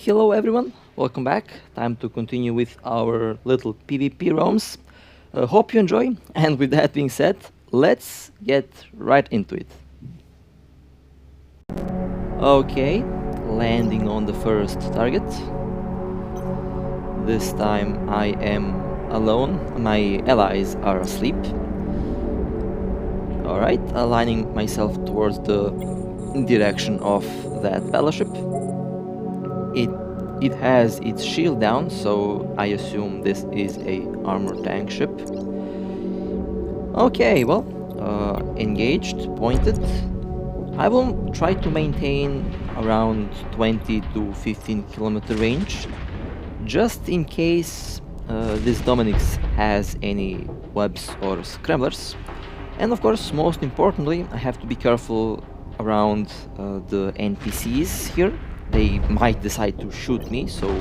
Hello everyone, welcome back. Time to continue with our little PvP roams. Hope you enjoy, and with that being said, let's get right into it. Okay, landing on the first target. This time I am alone, my allies are asleep. Alright, aligning myself towards the direction of that battleship. It has its shield down, so I assume this is a armor tank ship. Okay, well, engaged, pointed. I will try to maintain around 20 to 15 kilometer range, just in case this Dominix has any webs or scramblers. And of course, most importantly, I have to be careful around the NPCs here. They might decide to shoot me, so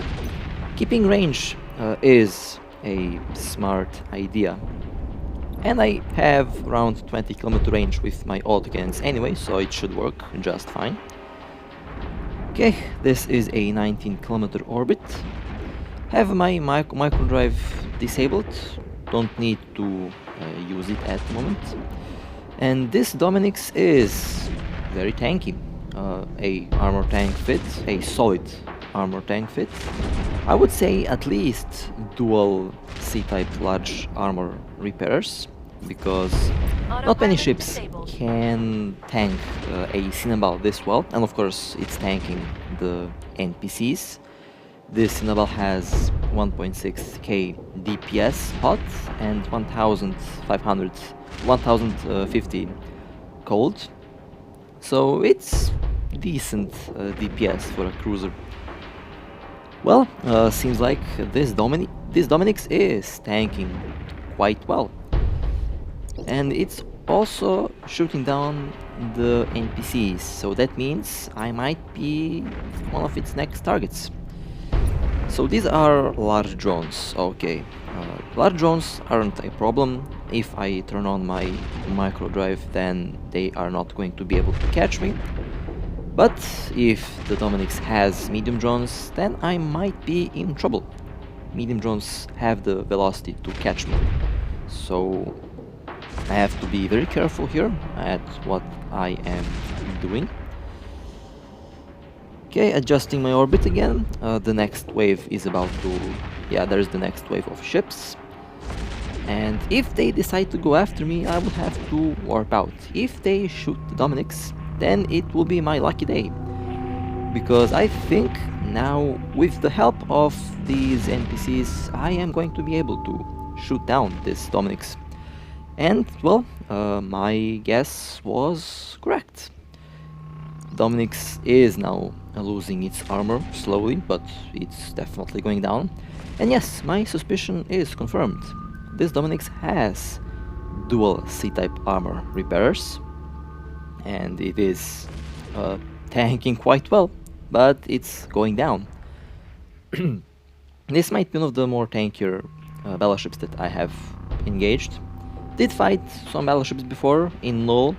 keeping range is a smart idea. And I have around 20 kilometer range with my autocannons anyway, so it should work just fine. Okay, this is a 19 kilometer orbit. Have my micro drive disabled, don't need to use it at the moment. And this Dominix is very tanky. A armor tank fit, a solid armor tank fit. I would say at least dual C-type large armor repairers, because not many ships can tank a Cynabal this well, and of course it's tanking the NPCs. This Cynabal has 1.6k DPS hot and 1050 cold, so it's decent DPS for a cruiser. Well, seems like this Dominix is tanking quite well, and it's also shooting down the NPCs, so that means I might be one of its next targets. So these are large drones. Okay, large drones aren't a problem. If I turn on my micro drive, then they are not going to be able to catch me. But if the Dominix has medium drones, then I might be in trouble. Medium drones have the velocity to catch me, so I have to be very careful here at what I am doing. Okay, adjusting my orbit again. The next wave is about to... yeah, there's the next wave of ships. And if they decide to go after me, I will have to warp out. If they shoot the Dominix, then it will be my lucky day. Because I think now, with the help of these NPCs, I am going to be able to shoot down this Dominix. And, well, my guess was correct. Dominix is now losing its armor slowly, but it's definitely going down. And yes, my suspicion is confirmed. This Dominix has dual C-type armor repairers, and it is tanking quite well, but it's going down. This might be one of the more tankier battleships that I have engaged. Did fight some battleships before in LoL.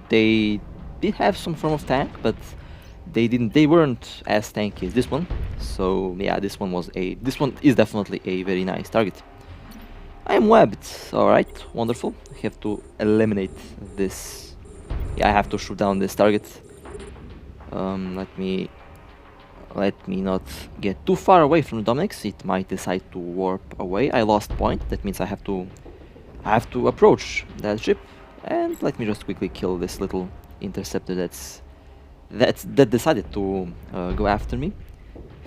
They did have some form of tank, but they weren't as tanky as this one. So yeah, this one is definitely a very nice target. I am webbed. Alright, wonderful. I have to eliminate this. Yeah, I have to shoot down this target. Let me not get too far away from the Dominix. It might decide to warp away. I lost point. That means I have to approach that ship. And let me just quickly kill this little interceptor that decided to go after me.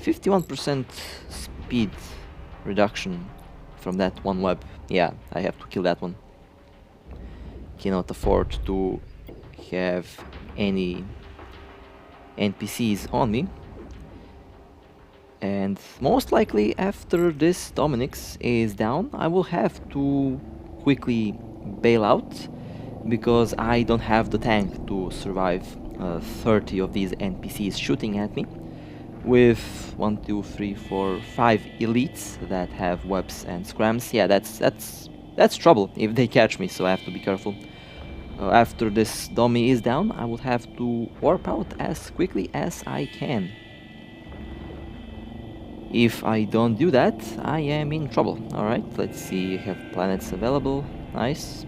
51% speed reduction from that one web. Yeah, I have to kill that one. Cannot afford to have any NPCs on me. And most likely after this Dominix is down, I will have to quickly bail out, because I don't have the tank to survive 30 of these NPCs shooting at me, with 1, 2, 3, 4, 5 elites that have webs and scrams. Yeah, that's trouble if they catch me, so I have to be careful. After this dummy is down, I will have to warp out as quickly as I can. If I don't do that, I am in trouble. Alright, let's see, have planets available. Nice.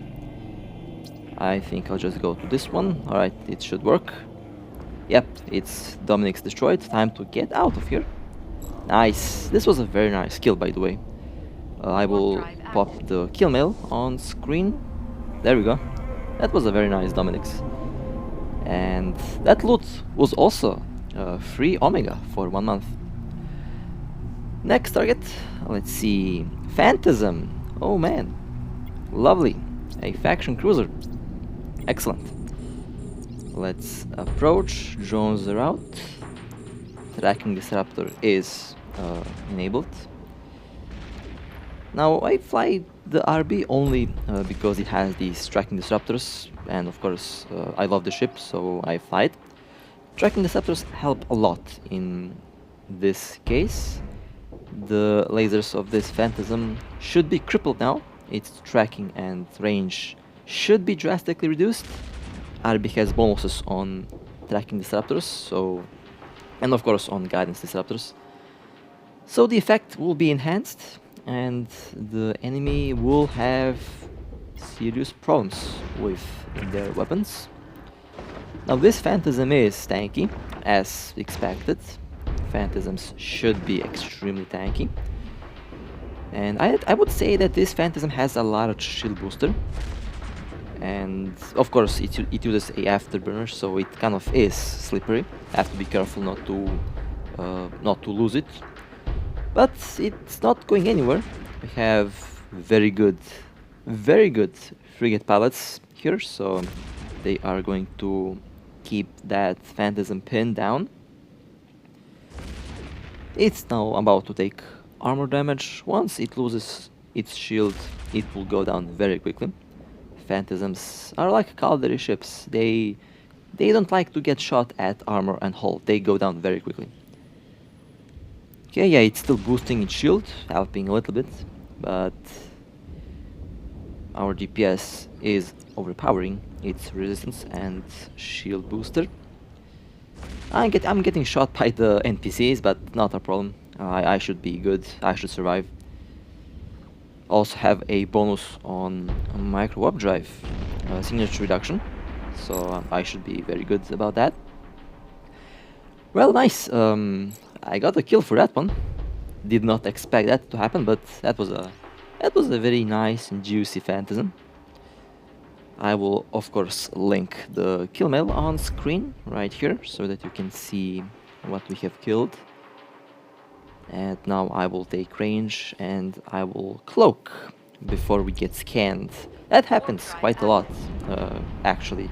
I think I'll just go to this one. Alright, it should work. Yep, it's Dominic's destroyed. Time to get out of here. Nice. This was a very nice kill, by the way. I will pop the kill mail on screen. There we go. That was a very nice Dominic's. And that loot was also free Omega for 1 month. Next target, let's see. Phantasm. Oh man. Lovely. A faction cruiser. Excellent. Let's approach. Drones are out. Tracking disruptor is enabled. Now I fly the RB only because it has these tracking disruptors, and of course I love the ship, so I fly it. Tracking disruptors help a lot in this case. The lasers of this Phantasm should be crippled now. Its tracking and range should be drastically reduced. RB has bonuses on tracking disruptors, so, and of course on guidance disruptors. So the effect will be enhanced, and the enemy will have serious problems with their weapons. Now this Phantasm is tanky, as expected. Phantasms should be extremely tanky. And I would say that this Phantasm has a large shield booster. And of course it uses a afterburner, so it kind of is slippery. Have to be careful not to lose it. But it's not going anywhere. We have very good frigate pilots here, so they are going to keep that Phantasm pinned down. It's now about to take armor damage. Once it loses its shield, it will go down very quickly. Phantasms are like cavalry ships. They don't like to get shot at armor and hull. They go down very quickly. Okay, yeah, it's still boosting its shield, helping a little bit, but our DPS is overpowering its resistance and shield booster. I'm getting shot by the NPCs, but not a problem. I should be good. I should survive. Also have a bonus on micro warp drive signature reduction, so I should be very good about that. Well, nice. I got a kill for that one. Did not expect that to happen, but that was a very nice and juicy Phantasm. I will of course link the kill mail on screen right here so that you can see what we have killed. And now I will take range and I will cloak before we get scanned. That happens quite a lot, actually.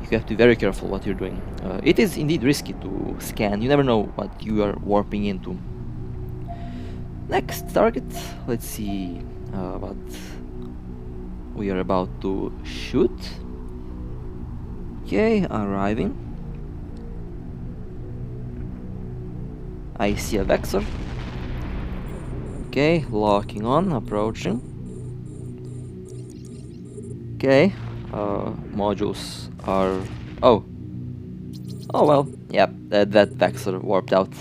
You have to be very careful what you're doing. It is indeed risky to scan. You never know what you are warping into. Next target. Let's see what we are about to shoot. Okay, arriving. I see a Vexor. Okay, locking on, approaching. Okay, modules are... Oh well, yep, that Vexor warped out.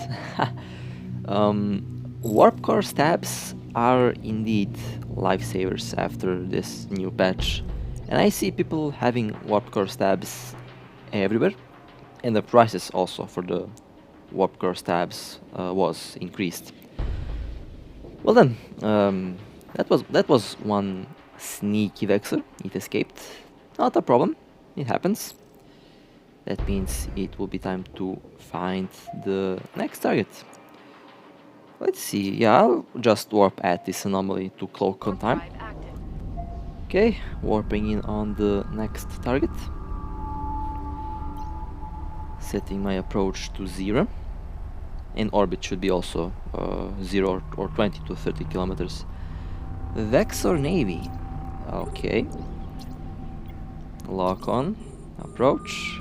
Warp core stabs are indeed lifesavers after this new patch, and I see people having warp core stabs everywhere, and the prices also for the warp core stabs was increased. Well then, that was one sneaky Vexor. It escaped. Not a problem. It happens. That means it will be time to find the next target. Let's see. Yeah, I'll just warp at this anomaly to cloak on time. Okay, warping in on the next target. Setting my approach to 0. In orbit should be also 0 or 20 to 30 kilometers. Vexor Navy. Okay. Lock on. Approach.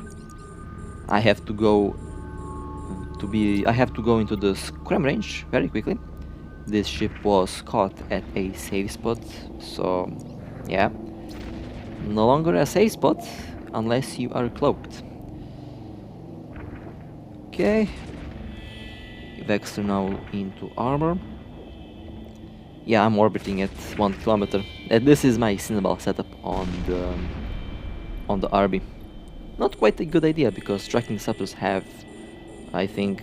I have to go into the scram range very quickly. This ship was caught at a safe spot, so yeah. No longer a safe spot unless you are cloaked. Okay. Vexter now into armor. Yeah, I'm orbiting at 1 kilometer. This is my Cynabal setup on the Arby. Not quite a good idea because tracking disruptors have, I think,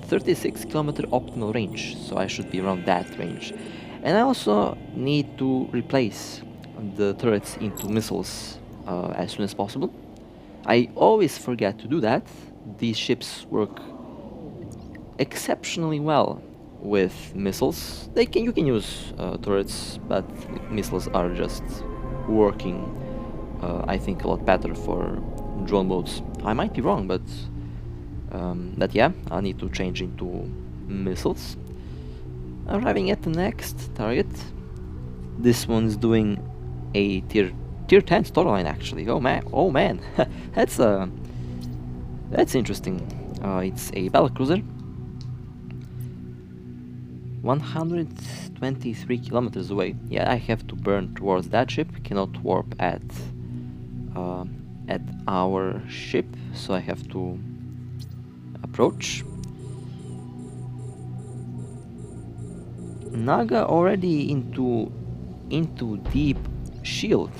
36 kilometer optimal range, so I should be around that range. And I also need to replace the turrets into missiles as soon as possible. I always forget to do that. These ships work exceptionally well with missiles. You can use turrets, but missiles are just working, I think, a lot better for drone modes. I might be wrong, but yeah, I need to change into missiles. Arriving at the next target. This one's doing a tier 10 storyline actually. Oh man, that's interesting. It's a battlecruiser. 123 kilometers away. Yeah, I have to burn towards that ship. Cannot warp at our ship, so I have to approach. Naga already into deep shield.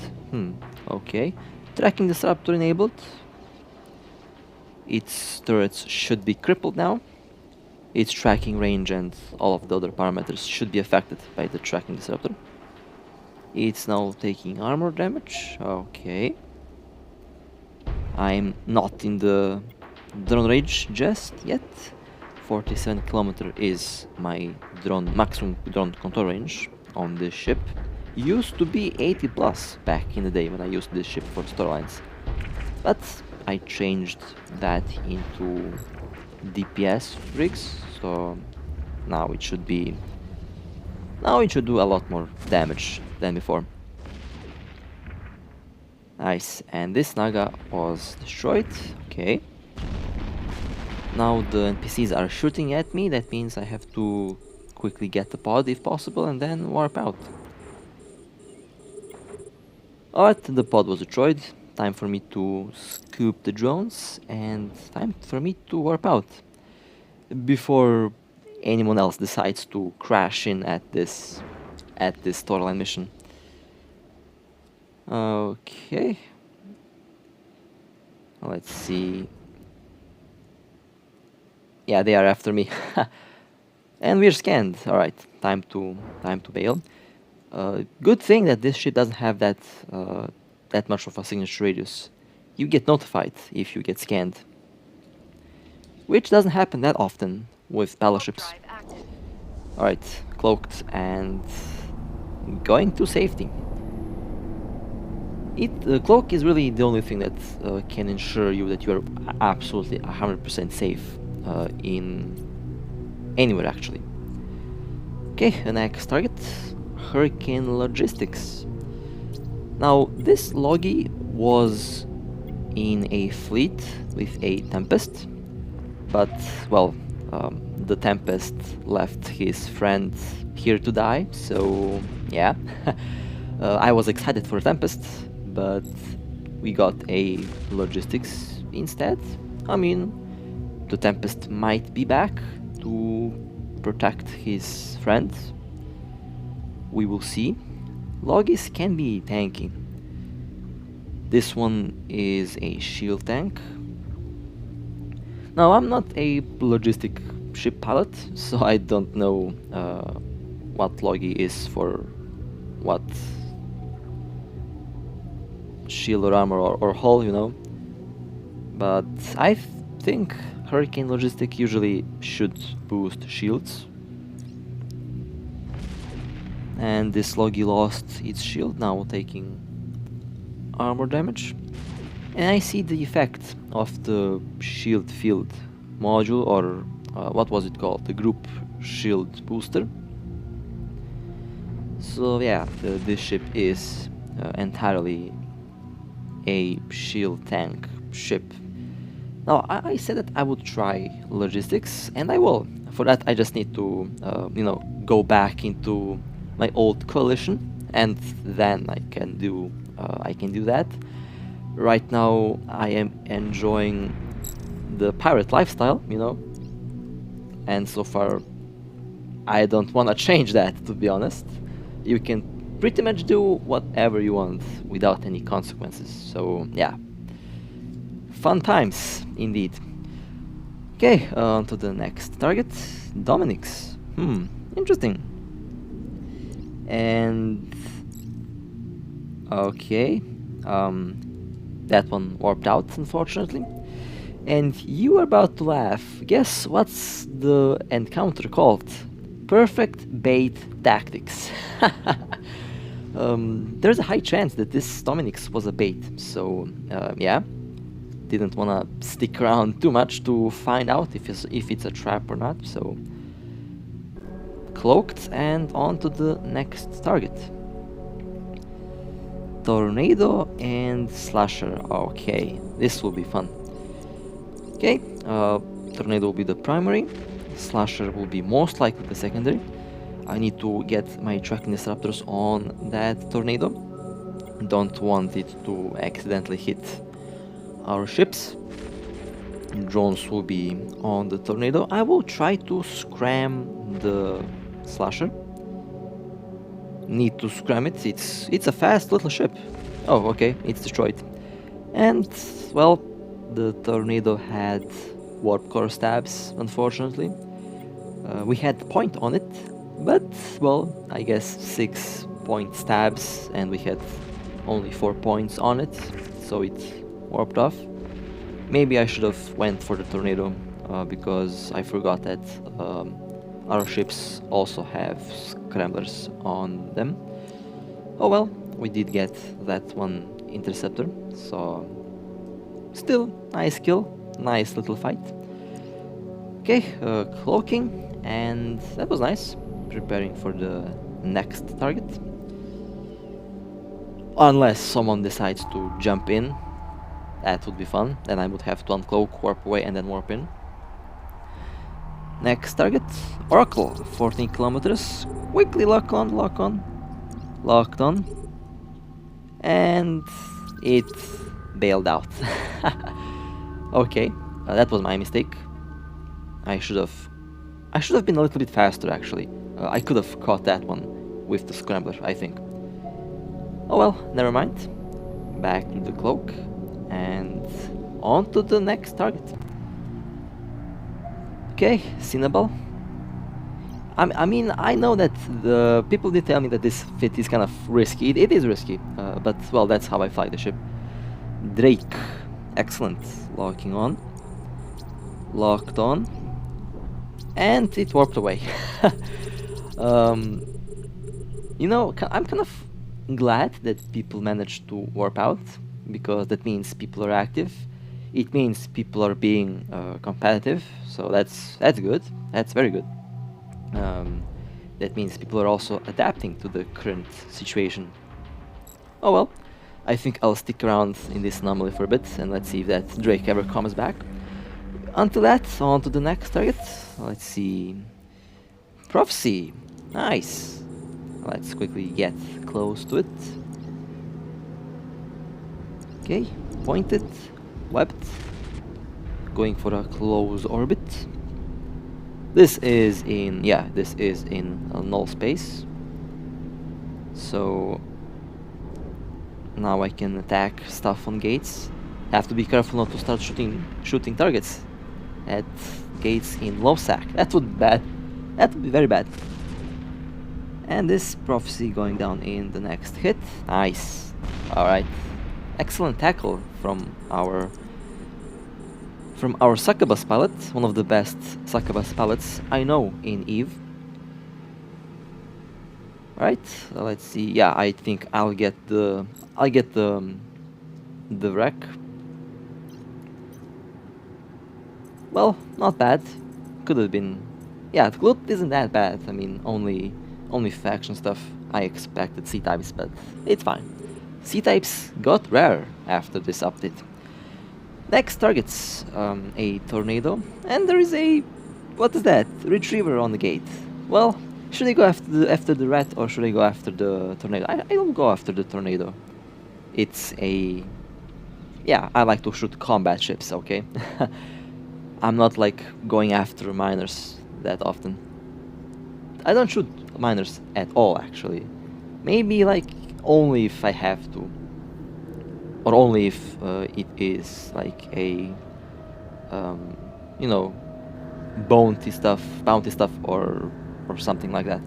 Okay. Tracking disruptor enabled. Its turrets should be crippled now. Its tracking range and all of the other parameters should be affected by the tracking disruptor. It's now taking armor damage. Okay. I'm not in the drone range just yet. 47 kilometer is my maximum drone control range on this ship. Used to be 80 plus back in the day when I used this ship for storylines. But I changed that into DPS rigs, so now it should do a lot more damage than before. Nice, and this Naga was destroyed. Okay. Now the NPCs are shooting at me. That means I have to quickly get the pod if possible and then warp out. Alright, the pod was destroyed. Time for me to scoop the drones and time for me to warp out before anyone else decides to crash in at this storyline mission. Okay. Let's see. Yeah, they are after me. And we're scanned. Alright, time to bail. Good thing that this ship doesn't have that much of a signature radius. You get notified if you get scanned, which doesn't happen that often with battleships. Alright, cloaked and going to safety. The cloak is really the only thing that can ensure you that you are absolutely 100% safe in anywhere actually. Okay, the next target, Hurricane Logistics. Now this Logi was in a fleet with a Tempest, but well, the Tempest left his friend here to die, so yeah. I was excited for Tempest, but we got a Logistics instead. I mean, the Tempest might be back to protect his friend. We will see. Logis can be tanky. This one is a shield tank. Now, I'm not a logistic ship pilot, so I don't know what Logi is for what shield or armor or hull, you know. But I think Hurricane Logistic usually should boost shields. And this Logi lost its shield, now taking armor damage. And I see the effect of the shield field module, or what was it called? The group shield booster. So yeah, this ship is entirely a shield tank ship. Now, I said that I would try logistics, and I will. For that, I just need to, go back into my old coalition, and then I can do that. Right now, I am enjoying the pirate lifestyle, and so far I don't want to change that, to be honest. You can pretty much do whatever you want without any consequences, so yeah. Fun times, indeed. Okay, on to the next target. Dominic's. Interesting. And... okay. That one warped out, unfortunately. And you are about to laugh. Guess what's the encounter called? Perfect bait tactics. There's a high chance that this Dominic's was a bait, so yeah. Didn't wanna stick around too much to find out if it's a trap or not, so... cloaked and on to the next target. Tornado and Slasher. Okay, this will be fun. Okay, Tornado will be the primary, Slasher will be most likely the secondary. I need to get my tracking disruptors on that Tornado. Don't want it to accidentally hit our ships. Drones will be on the Tornado. I will try to scram the Slasher. Need to scram it. It's a fast little ship. Oh, okay, it's destroyed. And well, the Tornado had warp core stabs, unfortunately. We had point on it, but well, I guess 6 point stabs, and we had only 4 points on it, so it warped off. Maybe I should have went for the Tornado, because I forgot that our ships also have scramblers on them. Oh well, we did get that one interceptor, so still nice kill, nice little fight. Okay, cloaking, and that was nice. Preparing for the next target. Unless someone decides to jump in, that would be fun. Then I would have to uncloak, warp away, and then warp in. Next target, Oracle, 14 kilometers. Quickly lock on, locked on, and it bailed out. Okay, that was my mistake. I should have been a little bit faster, actually. I could have caught that one with the scrambler, I think. Oh well, never mind. Back to the cloak, and on to the next target. Okay, Cynabal. I mean, I know that the people did tell me that this fit is kind of risky. It is risky, but well, that's how I fly the ship. Drake, excellent. Locking on, locked on, and it warped away. You know, I'm kind of glad that people managed to warp out, because that means people are active. It means people are being competitive, so that's good. That's very good. That means people are also adapting to the current situation. Oh well, I think I'll stick around in this anomaly for a bit, and let's see if that Drake ever comes back. Until that, on to the next target. Let's see. Prophecy. Nice. Let's quickly get close to it. Okay, pointed, webbed. Going for a close orbit. This is in, yeah, this is in null space. So now I can attack stuff on gates. Have to be careful not to start shooting targets at gates in low sack. That would be bad. That would be very bad. And this prophecy going down in the next hit. Nice. All right. Excellent tackle from our succubus pilot, one of the best succubus pilots I know in EVE. Right, let's see. Yeah, I think I'll get the wreck. Well, not bad. Could have been. Yeah, the loot isn't that bad. I mean, only faction stuff. I expected C-types, but it's fine. C-types got rare after this update. Next targets, a tornado, and there is a, what is that? Retriever on the gate. Well, should I go after the rat, or should I go after the tornado? I don't go after the tornado. It's a, yeah, I like to shoot combat ships. Okay, I'm not like going after miners. that often. I don't shoot miners at all, actually. Maybe like only if I have to, or only if it is like a, you know, bounty stuff, or something like that.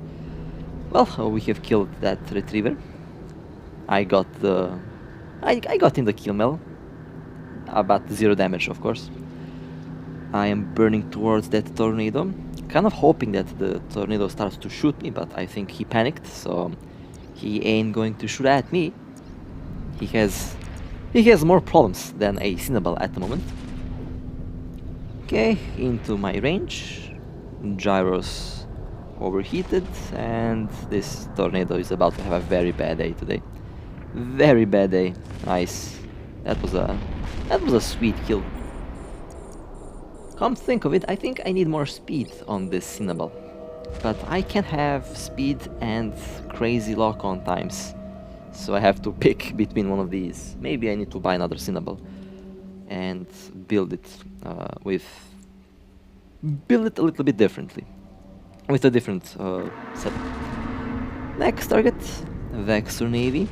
Well, we have killed that retriever. I got in the kill mail. About 0 damage, of course. I am burning towards that tornado, kind of hoping that the tornado starts to shoot me, but I think he panicked, so he ain't going to shoot at me. He has more problems than a Cynabal at the moment. Okay, into my range. Gyros overheated, and this tornado is about to have a very bad day today. Very bad day. Nice. That was a sweet kill. Come to think of it, I think I need more speed on this Cynabal. But I can't have speed and crazy lock-on times. So I have to pick between one of these. Maybe I need to buy another Cynabal and build it build it a little bit differently, with a different setup. Next target, Vexor Navy.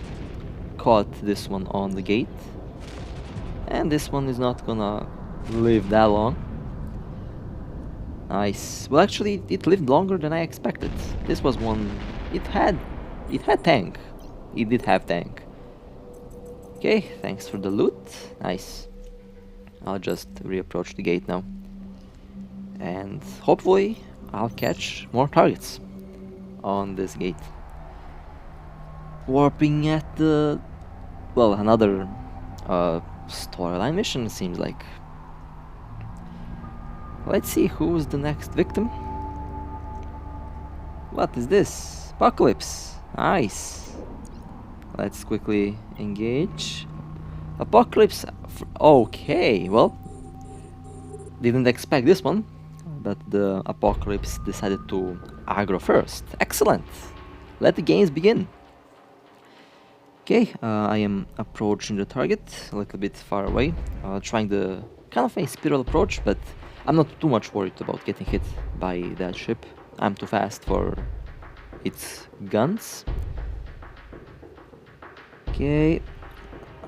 Caught this one on the gate, and this one is not gonna live that long. Nice. Well, actually, it lived longer than I expected. This was one. It had tank. It did have tank. Okay, thanks for the loot. Nice. I'll just reapproach the gate now, and hopefully I'll catch more targets on this gate. Warping at the, well, another storyline mission, seems like. Let's see who's the next victim. What is this? Apocalypse. Nice. Let's quickly engage. Apocalypse. Okay, well, didn't expect this one, but the Apocalypse decided to aggro first. Excellent. Let the games begin. Okay, I am approaching the target a little bit far away, trying the kind of a spiral approach, but I'm not too much worried about getting hit by that ship. I'm too fast for its guns. Okay,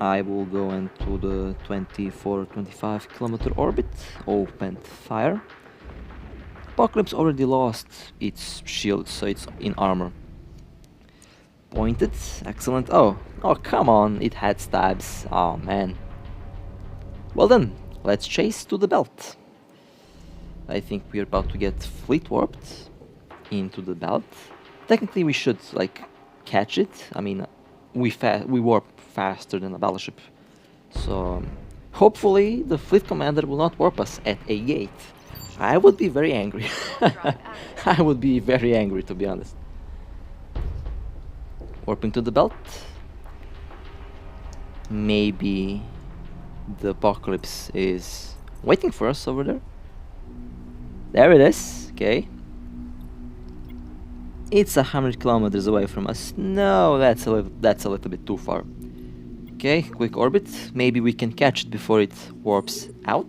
I will go into the 24-25 kilometer orbit, open fire. Apocalypse already lost its shield, so it's in armor. Pointed, excellent. Oh, come on, it had stabs. Oh man. Well then, let's chase to the belt. I think we're about to get fleet warped into the belt. Technically we should like catch it. I mean, we warp faster than a battleship. So hopefully the fleet commander will not warp us at a gate. I would be very angry. I would be very angry, to be honest. Warping to the belt. Maybe the Apocalypse is waiting for us over there. There it is. Okay. It's 100 kilometers away from us. No, that's a little bit too far. Okay, quick orbit. Maybe we can catch it before it warps out.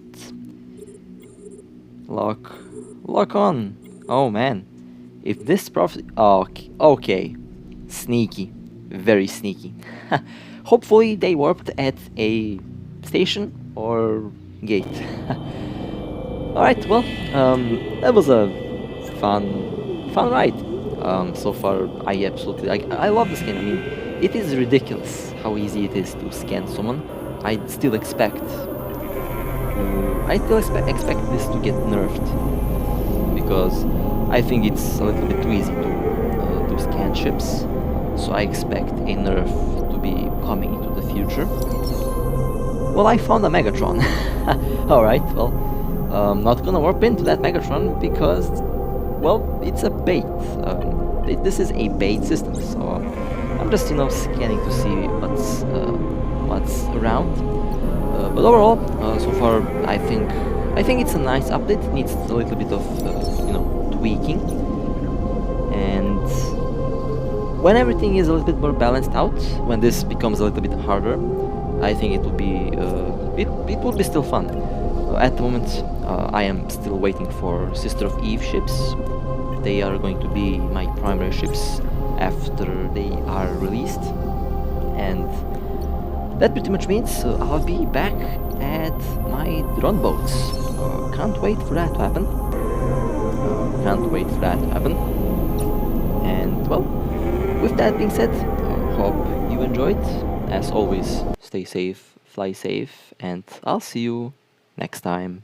Lock on. Oh man. If this okay. Sneaky. Very sneaky. Hopefully they warped at a station or gate. Alright, well, that was a fun ride. So far, I love this game. I mean, it is ridiculous how easy it is to scan someone. I still expect this to get nerfed, because I think it's a little bit too easy to scan ships. So I expect a nerf to be coming into the future. Well, I found a Megatron. Alright, well, not gonna warp into that Megatron because, well, it's a bait. This is a bait system, so I'm just, scanning to see what's around. But overall, so far, I think it's a nice update. It needs a little bit of, tweaking. And when everything is a little bit more balanced out, when this becomes a little bit harder, I think it will be still fun. At the moment, I am still waiting for Sister of Eve ships. They are going to be my primary ships after they are released, and that pretty much means I'll be back at my drone boats. Can't wait for that to happen. Can't wait for that to happen. And well, with that being said, hope you enjoyed. As always, stay safe, fly safe, and I'll see you next time.